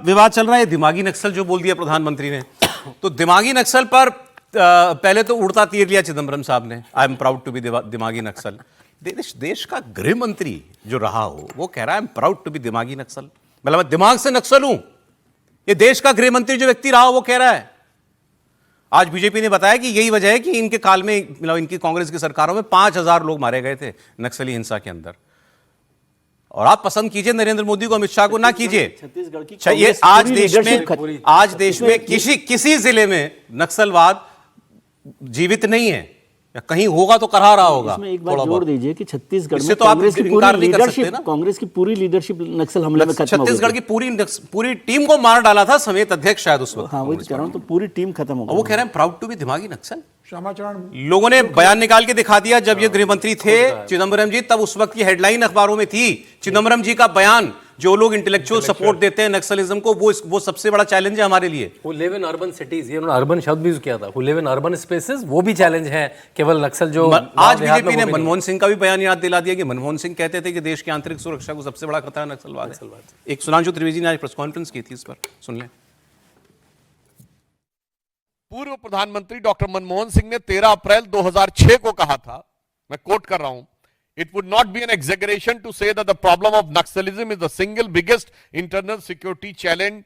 विवाद चल रहा है दिमागी नक्सल जो बोल दिया प्रधानमंत्री ने। तो दिमागी नक्सल पर पहले तो उड़ता तीर लिया चिदम्बरम साहब ने, I am proud to be दिमागी नक्सल। देश का गृह मंत्री जो रहा हो वो कह रहा है I am proud to be दिमागी नक्सल, मतलब मैं दिमाग से नक्सल हूं। ये देश का गृह मंत्री जो व्यक्ति रहा हो वो कह रहा है। आज बीजेपी ने बताया कि यही वजह है कि इनके काल में, मतलब इनकी कांग्रेस की सरकारों में 5000 लोग मारे गए थे नक्सली हिंसा के अंदर। और आप पसंद कीजिए नरेंद्र मोदी को, अमित शाह को ना कीजिए, छत्तीसगढ़ की चाहिए आज देश में किसी जिले में नक्सलवाद जीवित नहीं है, या कहीं होगा तो करा रहा होगा। इसमें एक बात जोड़ दीजिए कि छत्तीसगढ़ में तो कांग्रेस की पूरी लीडरशिप नक्सल हमले में खत्म हो गई। छत्तीसगढ़ की पूरी टीम को मार डाला था, समेत अध्यक्ष शायद उस वक्त। हाँ वही कह रहा हूं, तो पूरी टीम खत्म हो गई। वो कह रहे हैं प्राउड टू बी दिमागी नक्सल। लोगों ने बयान निकाल के दिखा दिया जब ये गृह मंत्री थे चिदम्बरम जी, तब उस वक्त की हेडलाइन अखबारों में थी चिदम्बरम जी का बयान। जो लोग इंटेलेक्चुअल सपोर्ट देते हैं नक्सलिज्म को, वो सबसे बड़ा चैलेंज है हमारे लिए। वो लिव इन अर्बन सिटीज, ये उन्होंने अर्बन शब्द भी यूज किया था, वो लिव इन अर्बन स्पेसेस, वो भी चैलेंज है। केवल नक्सल जो आज बीजेपी ने मनमोहन सिंह का भी बयान याद दिला दिया कि मनमोहन सिंह कहते थे कि देश की आंतरिक सुरक्षा को सबसे बड़ा खतरा नक्सलवाद है। एक सुधांशु त्रिवेदी ने आज प्रेस कॉन्फ्रेंस की थी, इस पर सुन लें। पूर्व प्रधानमंत्री डॉक्टर मनमोहन सिंह ने 13 अप्रैल 2006 को कहा था, मैं कोट कर रहा हूं, It would not be an exaggeration to say that the problem of Naxalism is the single biggest internal security challenge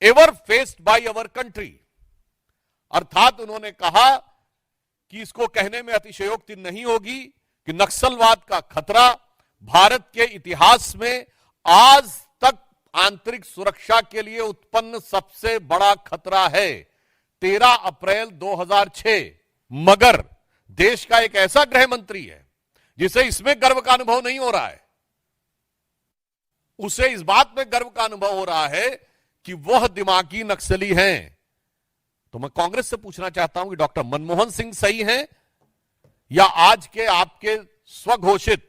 ever faced by our country. अर्थात उन्होंने कहा कि इसको कहने में अतिशयोक्ति नहीं होगी कि नक्सलवाद का खतरा भारत के इतिहास में आज तक आंतरिक सुरक्षा के लिए उत्पन्न सबसे बड़ा खतरा है। 13 अप्रैल 2006। मगर देश का एक ऐसा गृह मंत्री है जिसे इसमें गर्व का अनुभव नहीं हो रहा है, उसे इस बात में गर्व का अनुभव हो रहा है कि वह दिमागी नक्सली हैं। तो मैं कांग्रेस से पूछना चाहता हूं कि डॉक्टर मनमोहन सिंह सही हैं या आज के आपके स्वघोषित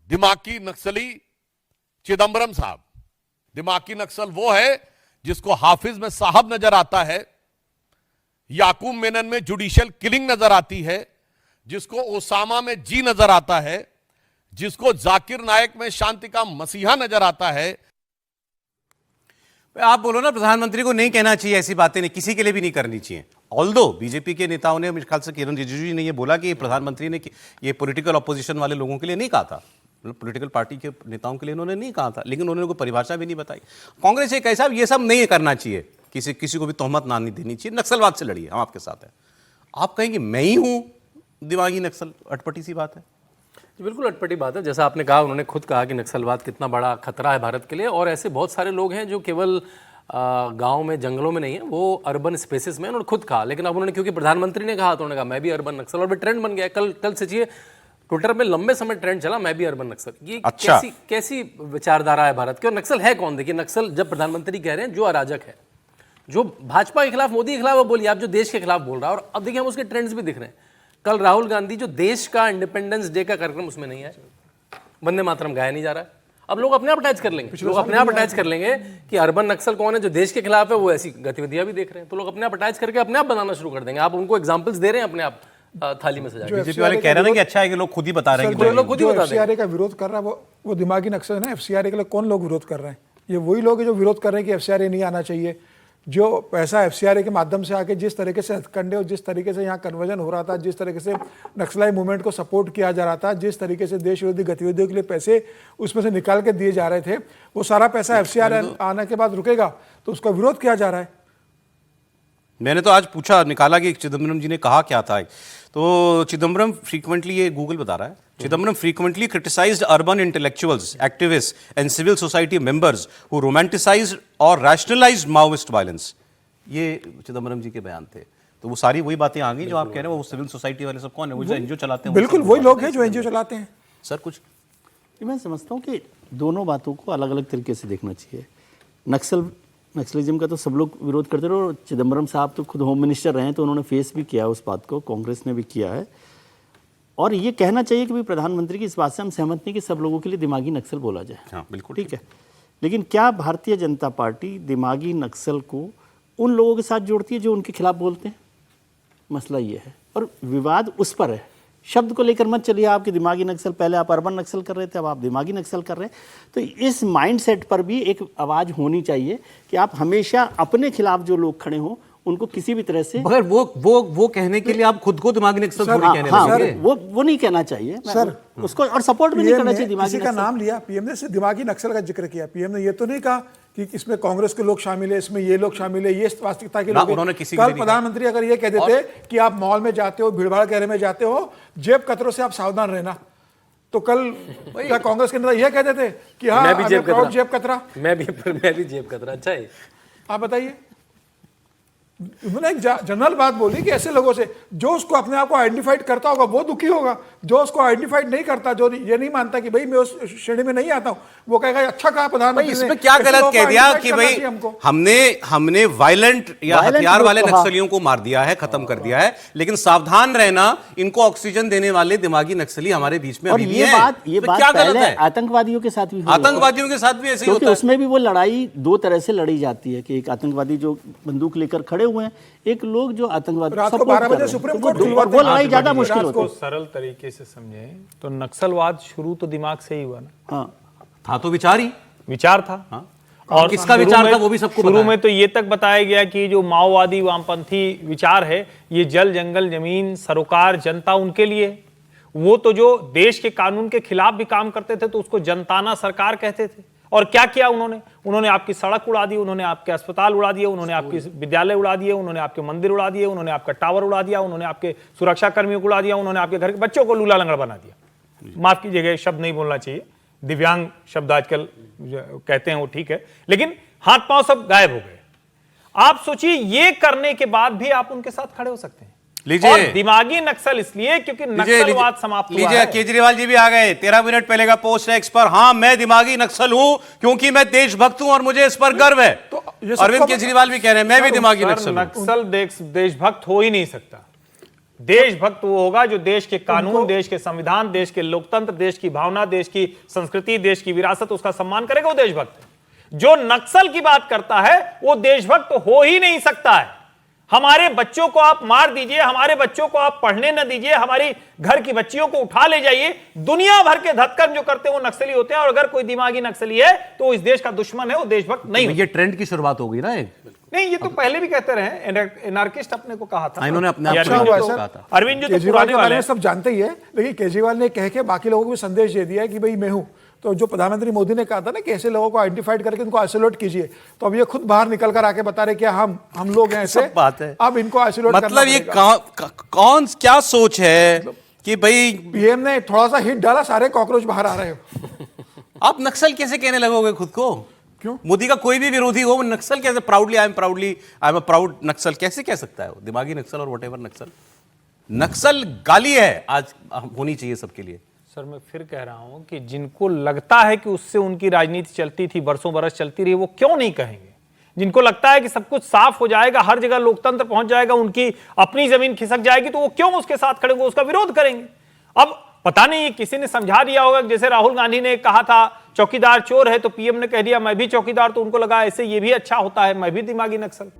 दिमागी नक्सली चिदम्बरम साहब? दिमागी नक्सल वो है जिसको हाफिज में साहब नजर आता है, याकूब मेनन में जुडिशियल किलिंग नजर आती है, जिसको ओसामा में जी नजर आता है, जिसको जाकिर नायक में शांति का मसीहा नजर आता है। आप बोलो ना प्रधानमंत्री को नहीं कहना चाहिए ऐसी बातें, नहीं, किसी के लिए भी नहीं करनी चाहिए। ऑल्दो बीजेपी के नेताओं ने, मेरे ख्याल से किरण रिजिजू जी ने ये बोला कि प्रधानमंत्री ने ये पॉलिटिकल ऑपोजिशन वाले लोगों के लिए नहीं कहा था, मतलब पॉलिटिकल पार्टी के नेताओं के लिए उन्होंने नहीं कहा था, लेकिन उन्होंने कोई परिभाषा भी नहीं बताई। कांग्रेस एक ऐसा, ये सब नहीं करना चाहिए, किसी को भी तोहमत ना नहीं देनी चाहिए, नक्सलवाद से लड़िए, हम आपके साथ हैं। आप कहेंगे मैं ही हूं दिमागी नक्सल, अटपटी सी बात है। बिल्कुल अटपटी बात है। जैसा आपने कहा, उन्होंने खुद कहा कि नक्सलवाद कितना बड़ा खतरा है भारत के लिए, और ऐसे बहुत सारे लोग हैं जो केवल गांव में जंगलों में नहीं है, वो अर्बन स्पेसेस में, उन्होंने खुद कहा। लेकिन अब उन्होंने, क्योंकि प्रधानमंत्री ने कहा, तो उन्होंने कहा मैं भी अर्बन नक्सल, और भी ट्रेंड बन गया। कल से चाहिए ट्विटर में लंबे समय ट्रेंड चला मैं भी अर्बन नक्सल। ये अच्छा। कैसी विचारधारा है भारत की? और नक्सल है कौन? देखिए, नक्सल जब प्रधानमंत्री कह रहे हैं जो अराजक है, जो भाजपा के खिलाफ, मोदी के खिलाफ वो बोलिए, आप जो देश के खिलाफ बोल रहा है। और अब देखिए हम उसके ट्रेंड्स भी दिख रहे हैं। कल राहुल गांधी जो देश का इंडिपेंडेंस डे का कार्यक्रम, उसमें नहीं है, वंदे मातरम गाया नहीं जा रहा है। अब लोग अपने आप अटैच कर लेंगे, लोग अपने आप अटैच कर लेंगे कि अर्बन नक्सल कौन है, जो देश के खिलाफ है, वो ऐसी गतिविधियां भी देख रहे हैं। तो लोग अपने आप अटैच करके अपने आप बनाना शुरू कर देंगे। आप उनको एग्जांपल्स दे रहे हैं अपने आप थाली में सजा के। बीजेपी वाले कह रहे हैं कि अच्छा है कि लोग खुद ही बता रहे हैं, जो लोग खुद ही बता रहे हैं। एफसीआरए का विरोध कर रहा है वो दिमागी नक्सल है ना। एफसीआरए के लिए कौन लोग विरोध कर रहे हैं? ये वही लोग हैं जो विरोध कर रहे हैं कि एफसीआरए नहीं आना चाहिए। जो पैसा एफसीआरए के माध्यम से आके जिस तरीके से हथकंडे और जिस तरीके से यहाँ कन्वर्जन हो रहा था, जिस तरीके से नक्सलाई मूवमेंट को सपोर्ट किया जा रहा था, जिस तरीके से देश विरोधी गतिविधियों के लिए पैसे उसमें से निकाल के दिए जा रहे थे, वो सारा पैसा एफसीआरए आने के बाद रुकेगा, तो उसका विरोध किया जा रहा है। मैंने तो आज पूछा, निकाला कि चिदम्बरम जी ने कहा क्या था। तो चिदम्बरम फ्रीक्वेंटली, ये गूगल बता रहा है, Chidambaram frequently criticized urban intellectuals, activists, and civil society members who romanticized or rationalized Maoist violence. ये चिदम्बरम जी के बयान थे। तो वो सारी वही बातें आ गई जो आप कह रहे हैं। वो सिविल सोसाइटी वाले सब कौन है? वो जो एनजीओ चलाते हैं। बिल्कुल वही लोग हैं जो एनजीओ चलाते हैं। सर कुछ मैं समझता हूँ कि दोनों बातों को अलग अलग तरीके से देखना चाहिए। नक्सलिज्म का तो सब लोग विरोध करते रहे, और चिदम्बरम साहब तो खुद होम मिनिस्टर रहे हैं, तो उन्होंने फेस भी किया उस बात को, कांग्रेस ने भी किया है। और ये कहना चाहिए कि भाई प्रधानमंत्री की इस बात से हम सहमत नहीं कि सब लोगों के लिए दिमागी नक्सल बोला जाए। हाँ बिल्कुल ठीक है, लेकिन क्या भारतीय जनता पार्टी दिमागी नक्सल को उन लोगों के साथ जोड़ती है जो उनके खिलाफ बोलते हैं? मसला ये है, और विवाद उस पर है। शब्द को लेकर मत चलिए आपकी दिमागी नक्सल, पहले आप अर्बन नक्सल कर रहे थे, अब आप दिमागी नक्सल कर रहे हैं। तो इस माइंडसेट पर भी एक आवाज़ होनी चाहिए कि आप हमेशा अपने खिलाफ जो लोग खड़े हों उनको किसी भी तरह से, मगर वो कहने के लिए आप खुद को दिमागी नक्सल थोड़ी कहने हाँ, लगेंगे। वो नहीं कहना चाहिए सर, उसको, और सपोर्ट भी नहीं करना चाहिए दिमागी किसी का नक्सल। नाम लिया, पीएम ने सिर्फ दिमागी नक्सल का जिक्र किया। पीएम ने ये तो नहीं कहा कि इसमें कांग्रेस के लोग शामिल है, इसमें ये लोग शामिल है, ये वास्तविकता के ना, लोग हैं। उन्होंने किसी को कल नहीं कहा। प्रधानमंत्री अगर ये कह देते कि आप मॉल में जाते हो, भीड़भाड़ के एरिया में जाते हो, जेब कतरों से आप सावधान रहना, तो कल क्या कांग्रेस के नेता ये कह देते कि हाँ मैं भी जेब कतरा। जेब कतरा? मैं भी जेब कतरा। अच्छा है, आप बताइए। उन्होंने एक जनरल बात बोली कि ऐसे लोगों से जो उसको अपने आप को आइडेंटिफाइड करता होगा वो दुखी होगा, जो उसको आइडेंटिफाइड नहीं करता, जो ये नहीं मानता कि भाई मैं उस श्रेणी में नहीं आता हूं, वो कहेगा अच्छा कहा भाई प्रधानमंत्री ने, इसमें क्या ऐसे गलत लोगों को कह दिया आइडेंटिफाइड कि करना भाई चाहिए हमको। हमने वायलेंट या Violent हथियार वाले ग्रुप, हाँ। नक्सलियों को मार दिया है, खत्म कर दिया है, लेकिन सावधान रहना, इनको ऑक्सीजन देने वाले दिमागी नक्सली हमारे बीच में और अभी भी ये हैं। बात तो क्या गलत पहले है? आतंकवादियों के साथ भी हुई है। आतंकवादियों के साथ भी ऐसे ही क्योंकि होता है। उसमें भी वो लड़ाई दो तरह से लड़ी जाती है कि एक आतंकवादी जो बंदूक लेकर खड़े हुए हैं, एक लोग जो आतंकवादी रात को support 12 कर बजे रहे हैं। सुप्रीम तो कोर्ट वो खुलवाते वो हैं। लड़ाई ज्यादा रात मुश्किल को होती है। सरल तरीके से समझें तो नक्सलवाद शुरू तो दिमाग से ही हुआ ना, हाँ, था तो विचार ही। विचार था। और किसका शुरू विचार में- था वो भी सबको शुरू पता है। में तो ये तक बताया गया कि जो माओवादी वामपंथी विचार है ये जल जंगल जमीन सरोकार जनता उनके लिए है। वो तो जो देश के कानून के खिलाफ भी काम करते थे तो उसको जनताना सरकार कहते थे। और क्या किया उन्होंने आपकी सड़क उड़ा दी, उन्होंने आपके अस्पताल उड़ा दिए, उन्होंने आपके विद्यालय उड़ा दिए, उन्होंने आपके मंदिर उड़ा दिए, उन्होंने आपका टावर उड़ा दिया, उन्होंने आपके सुरक्षा कर्मियों को उड़ा दिया, उन्होंने आपके घर के बच्चों को लूला लंगड़ बना दिया। माफ कीजिएगा, शब्द नहीं बोलना चाहिए, दिव्यांग शब्द आजकल कहते हैं वो ठीक है, लेकिन हाथ पांव सब गायब हो गए। आप सोचिए ये करने के बाद भी आप उनके साथ खड़े हो सकते हैं। लीजिए। और दिमागी नक्सल इसलिए क्योंकि नक्सलवाद समाप्त हुआ लीजिए, है। केजरीवाल जी भी आ गए। 13 मिनट पहले का पोस्ट है एक्स पर, हाँ मैं दिमागी नक्सल हूं क्योंकि मैं देशभक्त हूं और मुझे इस पर गर्व है। तो ये सबको अरविंद केजरीवाल भी कह रहे हैं मैं भी दिमागी सर, नक्सल हूं। नक्सल देशभक्त हो ही नहीं सकता। देशभक्त वो होगा जो देश के कानून, देश के संविधान, देश के लोकतंत्र, देश की भावना, देश की संस्कृति, देश की विरासत, उसका सम्मान करेगा, वो देशभक्त है। जो नक्सल की बात करता है वो देशभक्त हो ही नहीं सकता है। हमारे बच्चों को आप मार दीजिए, हमारे बच्चों को आप पढ़ने न दीजिए, हमारी घर की बच्चियों को उठा ले जाइए, दुनिया भर के धक्कन जो करते हैं वो नक्सली होते हैं। और अगर कोई दिमागी नक्सली है तो वो इस देश का दुश्मन है, वो देशभक्त नहीं होता। ये ट्रेंड की शुरुआत हो गई ना एक। नहीं, ये तो पहले भी कहते रहे, एनार्किस्ट अपने को कहा था। इन्होंने अपने आप ये को अरविंद हुआ जी है, तो- सर। कहा था। अरविंद जी तो केजरीवाल पुराने के वाले बारे में हैं। सब जानते ही है, लेकिन केजरीवाल ने कह के बाकी लोगों को भी संदेश दे दिया है कि भाई मैं हूं। तो जो प्रधानमंत्री मोदी ने कहा था ना कि ऐसे लोगों को आइडेंटिफाइड करके उनको आइसोलेट कीजिए, तो अब ये खुद बाहर निकल कर आके बता रहे कि हम लोग हैं ऐसे, सब बात है। अब इनको आइसोलेट मतलब ये कौन क्या सोच है कि भाई पीएम ने थोड़ा सा हिट डाला, सारे कॉकरोच बाहर आ रहे हो। आप नक्सल कैसे कहने लगोगे खुद को? क्यों? मोदी का कोई भी विरोधी हो वो नक्सल कैसे, आई एम अ प्राउड नक्सल कैसे कह सकता है वो? दिमागी नक्सल और व्हाटएवर नक्सल, नक्सल गाली है आज होनी चाहिए सबके लिए। सर मैं फिर कह रहा हूं कि जिनको लगता है कि उससे उनकी राजनीति चलती थी, बरसों बरस चलती रही, वो क्यों नहीं कहेंगे? जिनको लगता है कि सब कुछ साफ हो जाएगा, हर जगह लोकतंत्र पहुंच जाएगा, उनकी अपनी जमीन खिसक जाएगी, तो वो क्यों उसके साथ खड़े होंगे, उसका विरोध करेंगे? अब पता नहीं किसी ने समझा दिया होगा, जैसे राहुल गांधी ने कहा था चौकीदार चोर है, तो पीएम ने कह दिया मैं भी चौकीदार, तो उनको लगा ऐसे ये भी अच्छा होता है, मैं भी दिमागी नक्सल।